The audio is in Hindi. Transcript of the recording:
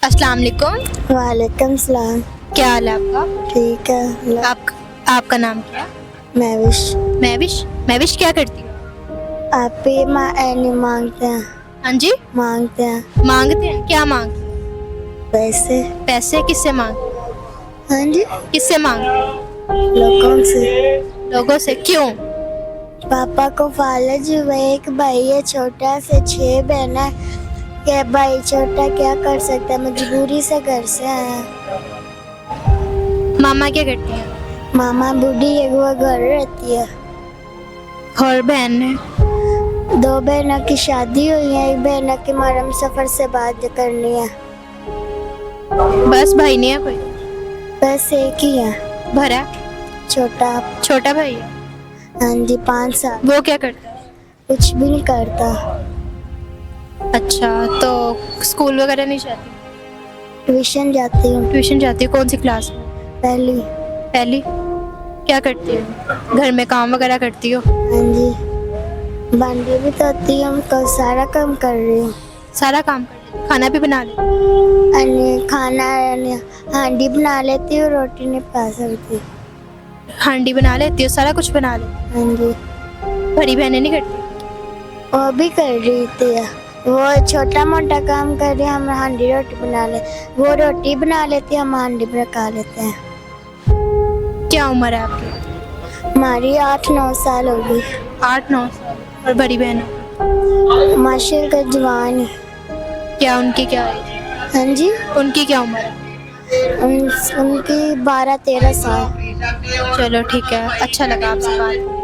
अस्सलाम वालेकुम। वालेकुम सलाम। क्या हाल है आपका? ठीक है। आपका नाम क्या? महविश। महविश। महविश क्या करती हो? आप ही मांगते हैं। हाँ जी, मांगते हैं मांगते हैं। क्या मांगते हैं? पैसे। पैसे किससे मांग? हाँ जी, किससे मांग? लोगों से। लोगों से। क्यों? पापा को फालज हुआ, एक भाई है छोटा से, 6 बहन है। क्या भाई छोटा क्या कर सकता है, मजबूरी से घर से आया। मामा क्या करती हैं? मामा बूढ़ी है, वो घर रहती है। और बहन है? 2 बहनों की शादी हुई है, एक बहन की मरम सफर से बात करनी है। बस भाई नहीं है कोई? बस एक ही है। भरा? छोटा। छोटा भाई है? हाँ जी, 5 साल। वो क्या करता है? कुछ भी नहीं करता। अच्छा, तो स्कूल वगैरह नहीं जाती? ट्यूशन जाती हूँ। ट्यूशन जाती है? कौन सी क्लास में? पहली। पहली। क्या करती हो? घर में काम वगैरह करती हो? हाँ जी, भांडी भी धोती हूँ, तो सारा काम कर रही हूँ। सारा काम कर लेती हो? खाना भी बना लेती हो? खाना हांडी बना लेती हूँ, रोटी नहीं पका सकती। हांडी बना लेती हो? सारा कुछ बना लेती हाँ जी, हो? बड़ी बहनें नहीं करती? वो भी कर रही थी। वो छोटा मोटा काम कर रही, हम हांडी रोटी बना ले। वो रोटी बना लेती, हम हांडी पका लेते हैं। क्या उम्र है आपकी? हमारी 8-9 साल होगी। 8-9 साल। और बड़ी बहन? माशाल्लाह का जवान है। क्या उनकी क्या एज? हाँ जी, उनकी क्या उम्र है? उनकी 12-13 साल। चलो ठीक है, अच्छा लगा आपसे बात।